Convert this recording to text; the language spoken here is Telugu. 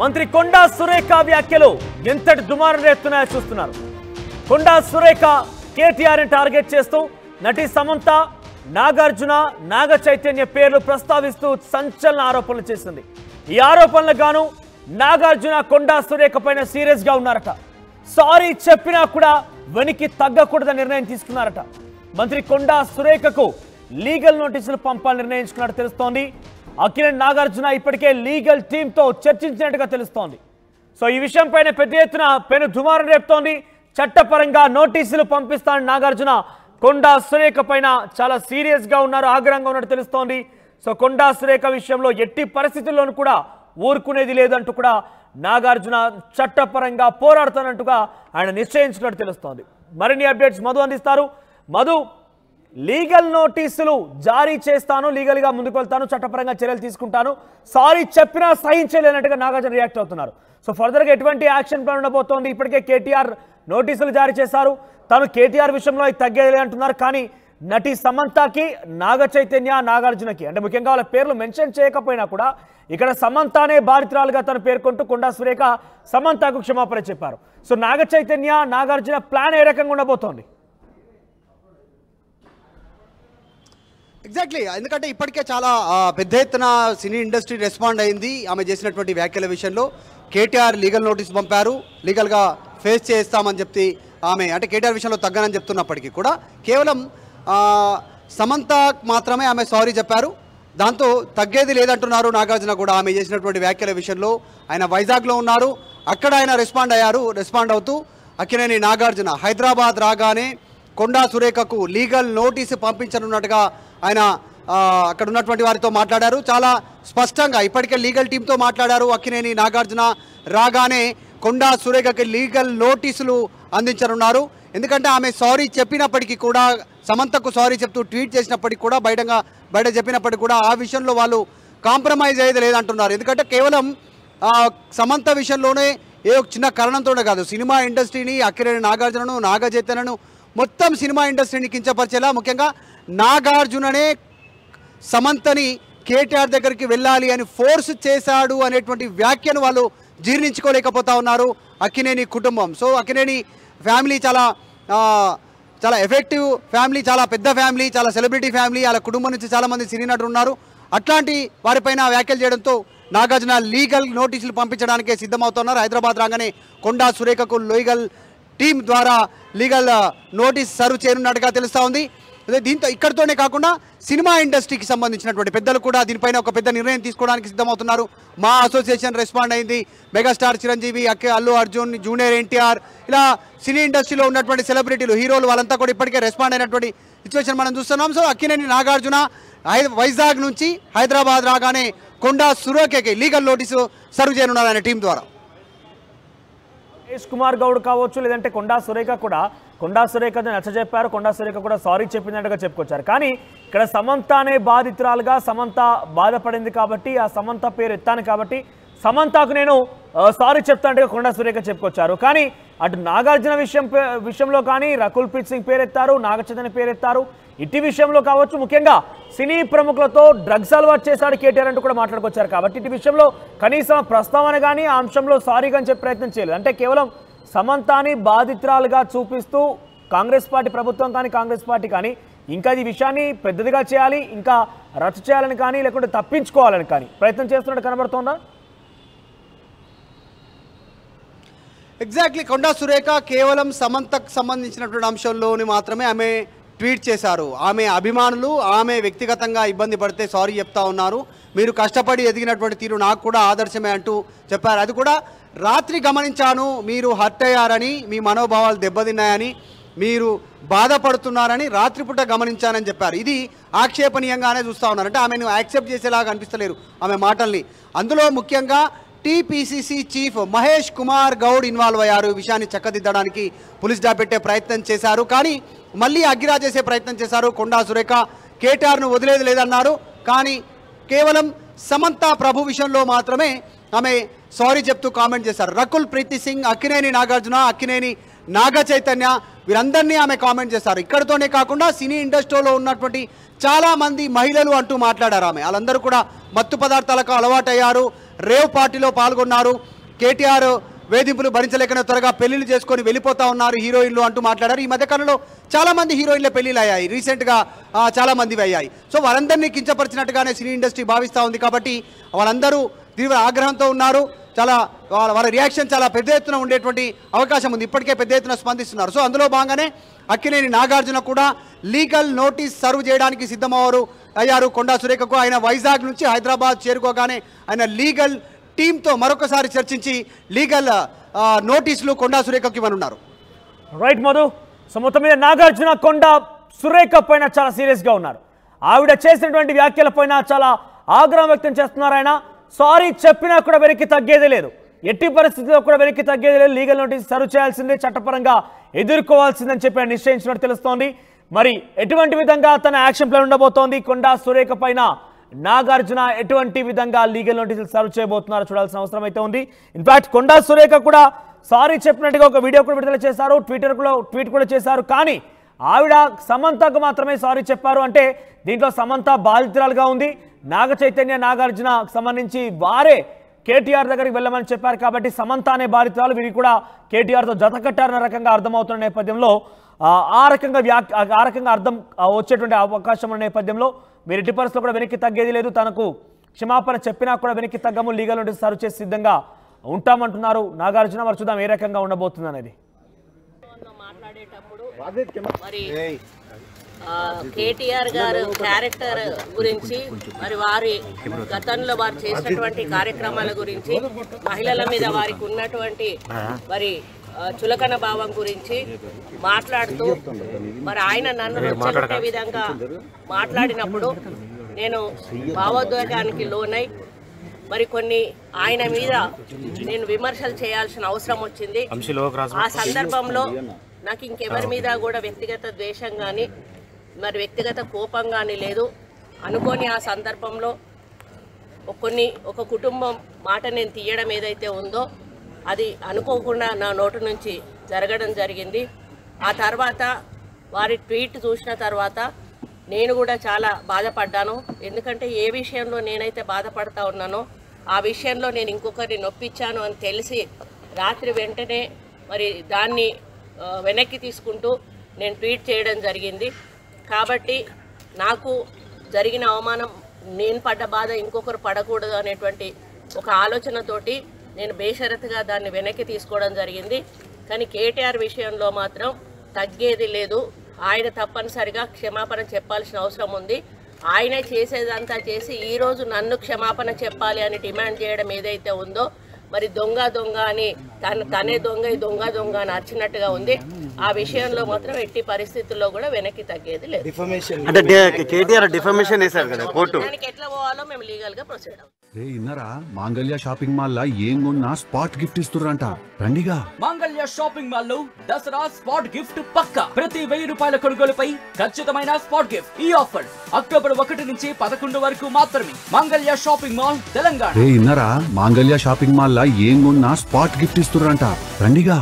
మంత్రి కొండా సురేఖ వ్యాఖ్యలు ఎంతటి దుమారం రేపుతున్నాయో చూస్తున్నారు. కొండా సురేఖ కేటీఆర్ని టార్గెట్ చేస్తూ నటి సమంత, నాగార్జున, నాగ చైతన్య పేర్లు ప్రస్తావిస్తూ సంచలన ఆరోపణలు చేసింది. ఈ ఆరోపణలకు గాను నాగార్జున కొండా సురేఖ పైన సీరియస్ గా ఉన్నారట. సారీ చెప్పినా కూడా వెనక్కి తగ్గకూడదని నిర్ణయం తీసుకున్నారట. మంత్రి కొండా సురేఖకు లీగల్ నోటీసులు పంపాలని నిర్ణయించుకున్నట్టు తెలుస్తోంది. అఖిలేని నాగార్జున ఇప్పటికే లీగల్ టీంతో చర్చించినట్టుగా తెలుస్తోంది. సో ఈ విషయం పైన పెద్ద ఎత్తున పెను దుమారం రేపుతోంది. చట్టపరంగా నోటీసులు పంపిస్తానని నాగార్జున కొండా సురేఖ పైన చాలా సీరియస్ గా ఉన్నారు, ఆగ్రహంగా ఉన్నట్టు తెలుస్తోంది. సో కొండా సురేఖ విషయంలో ఎట్టి పరిస్థితుల్లోనూ కూడా ఊరుకునేది లేదంటూ కూడా నాగార్జున చట్టపరంగా పోరాడుతానంటుగా ఆయన నిశ్చయించినట్టు తెలుస్తోంది. మరిన్ని అప్డేట్స్ మధు అందిస్తారు. మధు, లీగల్ నోటీసులు జారీ చేస్తాను, లీగల్గా ముందుకు వెళ్తాను, చట్టపరంగా చర్యలు తీసుకుంటాను, సారీ చెప్పినా సహించలేనట్టుగా నాగార్జున రియాక్ట్ అవుతున్నారు. సో ఫర్దర్గా ఎటువంటి యాక్షన్ ప్లాన్ ఉండబోతోంది? ఇప్పటికే కేటీఆర్ నోటీసులు జారీ చేశారు. తాను కేటీఆర్ విషయంలో తగ్గేది అంటున్నారు. కానీ నటి సమంతకి, నాగ చైతన్య, నాగార్జునకి అంటే ముఖ్యంగా వాళ్ళ పేర్లు మెన్షన్ చేయకపోయినా కూడా ఇక్కడ సమంతనే బాధితురాలుగా తను పేర్కొంటూ కొండా సురేఖ సమంతకు క్షమాపణ చెప్పారు. So Naga Chaitanya, Nagarjuna plan A రకంగా ఉండబోతోంది? ఎగ్జాక్ట్లీ, ఎందుకంటే ఇప్పటికే చాలా పెద్ద ఎత్తున సినీ ఇండస్ట్రీ రెస్పాండ్ అయింది ఆమె చేసినటువంటి వ్యాఖ్యల విషయంలో. కేటీఆర్ లీగల్ నోటీస్ పంపారు, లీగల్గా ఫేస్ చేస్తామని చెప్పి ఆమె అంటే కేటీఆర్ విషయంలో తగ్గనని చెప్తున్నప్పటికీ కూడా కేవలం సమంత మాత్రమే ఆమె సారీ చెప్పారు. దాంతో తగ్గేది లేదంటున్నారు నాగార్జున కూడా ఆమె చేసినటువంటి వ్యాఖ్యల విషయంలో. ఆయన వైజాగ్లో ఉన్నారు, అక్కడ ఆయన రెస్పాండ్ అవుతూ అక్కినేని నాగార్జున హైదరాబాద్ రాగానే కొండా సురేఖకు లీగల్ నోటీసు పంపించనున్నట్టుగా ఆయన అక్కడ ఉన్నటువంటి వారితో మాట్లాడారు. చాలా స్పష్టంగా ఇప్పటికే లీగల్ టీంతో మాట్లాడారు. అక్కినేని నాగార్జున రాగానే కొండా సురేఖకి లీగల్ నోటీసులు అందించనున్నారు. ఎందుకంటే ఆమె సారీ చెప్పినప్పటికీ కూడా, సమంతకు సారీ చెప్తూ ట్వీట్ చేసినప్పటికీ కూడా, బయట చెప్పినప్పటికీ కూడా ఆ విషయంలో వాళ్ళు కాంప్రమైజ్ అయ్యేది లేదంటున్నారు. ఎందుకంటే కేవలం సమంత విషయంలోనే ఏ చిన్న కారణంతోనే కాదు, సినిమా ఇండస్ట్రీని, అక్కినేని నాగార్జునను, నాగ చైతన్యను, మొత్తం సినిమా ఇండస్ట్రీని కించపరిచేలా ముఖ్యంగా నాగార్జుననే సమంతని కేటీఆర్ దగ్గరికి వెళ్ళాలి అని ఫోర్స్ చేశాడు అనేటువంటి వ్యాఖ్యను వాళ్ళు జీర్ణించుకోలేకపోతా ఉన్నారు అక్కినేని కుటుంబం. సో అక్కినేని ఫ్యామిలీ చాలా ఎఫెక్టివ్ ఫ్యామిలీ, చాలా పెద్ద ఫ్యామిలీ, చాలా సెలబ్రిటీ ఫ్యామిలీ. వాళ్ళ కుటుంబం నుంచి చాలామంది సినీ నటులు ఉన్నారు. అట్లాంటి వారిపైన వ్యాఖ్యలు చేయడంతో నాగార్జున లీగల్ నోటీసులు పంపించడానికే సిద్ధమవుతున్నారు. హైదరాబాద్ రాగానే కొండా సురేఖకు లీగల్ టీం ద్వారా లీగల్ నోటీస్ సర్వ్ చేయనున్నట్టుగా తెలుస్తూ ఉంది. దీంతో ఇక్కడితోనే కాకుండా సినిమా ఇండస్ట్రీకి సంబంధించినటువంటి పెద్దలు కూడా దీనిపైన ఒక పెద్ద నిర్ణయం తీసుకోవడానికి సిద్ధమవుతున్నారు. మా అసోసియేషన్ రెస్పాండ్ అయింది. మెగాస్టార్ చిరంజీవి, అల్లు అర్జున్, జూనియర్ ఎన్టీఆర్, ఇలా సినీ ఇండస్ట్రీలో ఉన్నటువంటి సెలబ్రిటీలు, హీరోలు వాళ్ళంతా కూడా ఇప్పటికే రెస్పాండ్ అయినటువంటి సిచ్యువేషన్ మనం చూస్తున్నాం. సో అక్కినేని నాగార్జున వైజాగ్ నుంచి హైదరాబాద్ రాగానే కొండా సురేఖకి లీగల్ నోటీసు సర్వ్ చేయనున్నారు ఆయన టీం ద్వారా. మహేష్ కుమార్ గౌడ్ కావచ్చు, లేదంటే కొండా సురేఖ కూడా కొండా సురేఖ నచ్చజెప్పారు. కొండా సురేఖ కూడా సారీ చెప్పినట్టుగా చెప్పుకొచ్చారు. కానీ ఇక్కడ సమంత అనే బాధితురాలుగా సమంత బాధపడింది కాబట్టి, ఆ సమంత పేరు ఎత్తాను కాబట్టి సమంతకు నేను సారీ చెప్తానంటే కొండా సురేఖ చెప్పుకొచ్చారు. కానీ అటు నాగార్జున విషయంలో కానీ రకుల్ ప్రీత్ సింగ్ పేరు ఎత్తారు, నాగ చైతన్య పేరు ఎత్తారు. ఇటు విషయంలో కావచ్చు, ముఖ్యంగా సినీ ప్రముఖులతో డ్రగ్స్ అలవాటు చేశాడు కేటీఆర్ అంటూ కూడా మాట్లాడుకొచ్చారు. కాబట్టి ఇటు విషయంలో కనీసం ప్రస్తావన కానీ ఆ అంశంలో సారీ కానీ చెప్పే ప్రయత్నం చేయలేదు. అంటే కేవలం సమంతాని బాధితురాలుగా చూపిస్తూ కాంగ్రెస్ పార్టీ ప్రభుత్వం కానీ, కాంగ్రెస్ పార్టీ కానీ ఇంకా ఈ విషయాన్ని పెద్దదిగా చేయాలి, ఇంకా రద్దు చేయాలని కానీ, లేకుంటే తప్పించుకోవాలని కానీ ప్రయత్నం చేస్తున్నట్టు కనబడుతోందా? ఎగ్జాక్ట్లీ, కొండా సురేఖ కేవలం సమంతకు సంబంధించినటువంటి అంశంలోని మాత్రమే ఆమె ట్వీట్ చేశారు. ఆమె అభిమానులు ఆమె వ్యక్తిగతంగా ఇబ్బంది పడితే సారీ చెప్తా ఉన్నారు. మీరు కష్టపడి ఎదిగినటువంటి తీరు నాకు కూడా ఆదర్శమే అంటూ చెప్పారు. అది కూడా రాత్రి గమనించాను, మీరు హర్ట్ అయ్యారని, మీ మనోభావాలు దెబ్బతిన్నాయని, మీరు బాధపడుతున్నారని రాత్రిపూట గమనించానని చెప్పారు. ఇది ఆక్షేపణీయంగానే చూస్తూ ఉన్నారు. అంటే ఆమెను యాక్సెప్ట్ చేసేలాగా అనిపిస్తలేరు ఆమె మాటల్ని. అందులో ముఖ్యంగా TPCC chief Mahesh Kumar Goud involve అయ్యారు. ఈ విషయాన్ని చక్కదిద్దడానికి పులిస్ పెట్టే ప్రయత్నం చేశారు. కానీ మళ్ళీ అగ్గిరా చేసే ప్రయత్నం చేశారు కొండా సురేఖ. కేటీఆర్ను వదిలేది లేదన్నారు. కానీ కేవలం సమంత ప్రభు విషయంలో మాత్రమే ఆమె సారీ చెప్తూ కామెంట్ చేశారు. రకుల్ ప్రీత్ సింగ్, అక్కినేని నాగార్జున, అక్కినేని నాగ చైతన్య వీరందరినీ ఆమె కామెంట్ చేశారు. ఇక్కడితోనే కాకుండా సినీ ఇండస్ట్రీలో ఉన్నటువంటి చాలామంది మహిళలు అంటూ మాట్లాడారు ఆమె. వాళ్ళందరూ కూడా మత్తు పదార్థాలకు అలవాటయ్యారు, రేవ్ పార్టీలో పాల్గొన్నారు, కేటీఆర్ వేధింపులు భరించలేకనే త్వరగా పెళ్లిళ్ళు చేసుకొని వెళ్ళిపోతా ఉన్నారు హీరోయిన్లు అంటూ మాట్లాడారు. ఈ మధ్యకాలంలో చాలా మంది హీరోయిన్ల పెళ్లిళ్ళు అయ్యాయి, రీసెంట్గా చాలా మందివి అయ్యాయి. సో వాళ్ళందరినీ కించపరిచినట్టుగానే సినీ ఇండస్ట్రీ భావిస్తూ ఉంది. కాబట్టి వాళ్ళందరూ తీవ్ర ఆగ్రహంతో ఉన్నారు. చాలా వాళ్ళ రియాక్షన్ చాలా పెద్ద ఎత్తున ఉండేటువంటి అవకాశం ఉంది. ఇప్పటికే పెద్ద ఎత్తున స్పందిస్తున్నారు. సో అందులో భాగంగానే అక్కినేని నాగార్జున కూడా లీగల్ నోటీస్ సర్వ్ చేయడానికి అయ్యారు కొండా సురేఖకు. ఆయన వైజాగ్ నుంచి హైదరాబాద్ చేరుకోగానే ఆయన లీగల్ టీంతో మరొకసారి చర్చించి లీగల్ నోటీసులు కొండా సురేఖకు ఇవ్వనున్నారు. రైట్ మధు. సో మొత్తం మీద నాగార్జున కొండా సురేఖ పైన చాలా సీరియస్గా ఉన్నారు. ఆవిడ చేసినటువంటి వ్యాఖ్యల పైన చాలా ఆగ్రహం వ్యక్తం చేస్తున్నారు. ఆయన సారీ చెప్పినా కూడా వెనక్కి తగ్గేదే లేదు, ఎట్టి పరిస్థితుల్లో కూడా వెనక్కి తగ్గేది లేదు, లీగల్ నోటీస్ సర్వ్ చేయాల్సిందే, చట్టపరంగా ఎదుర్కోవాల్సిందని చెప్పి ఆయన నిశ్చయించినట్టు తెలుస్తోంది. మరి ఎటువంటి విధంగా తన యాక్షన్ ప్లాన్ ఉండబోతోంది, కొండా సురేఖ పైన నాగార్జున ఎటువంటి విధంగా లీగల్ నోటీసులు సర్వ్ చేయబోతున్నారో చూడాల్సిన అవసరం అయితే ఉంది. ఇన్ఫాక్ట్ కొండా సురేఖ కూడా సారీ చెప్పినట్టుగా ఒక వీడియో కూడా విడుదల చేశారు, ట్వీట్ కూడా చేశారు. కానీ ఆవిడ సమంతకు మాత్రమే సారీ చెప్పారు. అంటే దీంట్లో సమంత బాధితురాలుగా ఉంది. నాగ చైతన్య నాగార్జున సంబంధించి వారే కేటీఆర్ దగ్గరికి వెళ్ళమని చెప్పారు. కాబట్టి సమంత అనే బాధితురాలు వీరికి కూడా కేటీఆర్తో జత కట్టారన్న రకంగా అర్థమవుతున్న నేపథ్యంలో ఆ రకంగా అర్థం వచ్చేటువంటి అవకాశం ఉన్న నేపథ్యంలో మీరు ఎట్టి పరిస్థితుల్లో కూడా వెనక్కి తగ్గేది లేదు, తనకు క్షమాపణ చెప్పినా కూడా వెనక్కి తగ్గము, లీగల్ నోటీస్ సర్వ్ చేసి సిద్ధంగా ఉంటామంటున్నారు నాగార్జున. మరి చూద్దాం ఏ రకంగా ఉండబోతుంది అనేది. మరి కేటీఆర్ గారు క్యారెక్టర్ గురించి, మరి వారి గతంలో వారు చేసినటువంటి కార్యక్రమాల గురించి, మహిళల మీద వారికి ఉన్నటువంటి మరి చులకన భావం గురించి మాట్లాడుతూ మరి ఆయన నన్ను రెచ్చగొట్టే విధంగా మాట్లాడినప్పుడు నేను భావోద్వేగానికి లోనై మరి కొన్ని ఆయన మీద నేను విమర్శలు చేయాల్సిన అవసరం వచ్చింది. ఆ సందర్భంలో నాకు ఇంకెవరి మీద కూడా వ్యక్తిగత ద్వేషం కానీ మరి వ్యక్తిగత కోపం కానీ లేదు. అనుకోని ఆ సందర్భంలో ఒక కుటుంబం మాట నేను తీయడం ఏదైతే ఉందో అది అనుకోకుండా నా నోటి నుంచి జరగడం జరిగింది. ఆ తర్వాత వారి ట్వీట్ చూసిన తర్వాత నేను కూడా చాలా బాధపడ్డాను. ఎందుకంటే ఏ విషయంలో నేనైతే బాధపడతా ఉన్నానో ఆ విషయంలో నేను ఇంకొకరిని నొప్పించాను అని తెలిసి రాత్రి వెంటనే మరి దాన్ని వెనక్కి తీసుకుంటూ నేను ట్వీట్ చేయడం జరిగింది. కాబట్టి నాకు జరిగిన అవమానం, నేను పడ్డ బాధ ఇంకొకరు పడకూడదు అనేటువంటి ఒక ఆలోచనతోటి నేను బేషరతుగా దాన్ని వెనక్కి తీసుకోవడం జరిగింది. కానీ కేటీఆర్ విషయంలో మాత్రం తగ్గేది లేదు. ఆయన తప్పనిసరిగా క్షమాపణ చెప్పాల్సిన అవసరం ఉంది. ఆయనే చేసేదంతా చేసి ఈరోజు నన్ను క్షమాపణ చెప్పాలి అని డిమాండ్ చేయడం ఏదైతే ఉందో మరి దొంగ అని తనే దొంగ అని అర్చినట్టుగా ఉంది. ఆ విషయంలో మాత్రం ఎట్టి పరిస్థితుల్లో కూడా వెనక్కి తగ్గేది లేదు. దానికి ఎట్లా పోవాలో మేము లీగల్ గా ప్రొసీడ్ అవుతాం. ఇన్నరా మాంగళ్య షాపింగ్ మాల్ లా ఏం కొన్నా స్పాట్ గిఫ్ట్ ఇస్తుర్రంట, రండిగా. మాంగళ్య షాపింగ్ మాల్ లో దసరా స్పాట్ గిఫ్ట్ పక్కా. ప్రతి 1000 రూపాయల కొనుగోలుపై ఖచ్చితమైన స్పాట్ గిఫ్ట్. ఈ ఆఫర్ అక్టోబర్ 1 నుంచి 11 వరకు మాత్రమే. మాంగళ్య షాపింగ్ మాల్, తెలంగాణ. ఇన్నరా మాంగళ్య షాపింగ్ మాల్ లా ఏం కొన్నా స్పాట్ గిఫ్ట్ ఇస్తుర్రంట, రండిగా.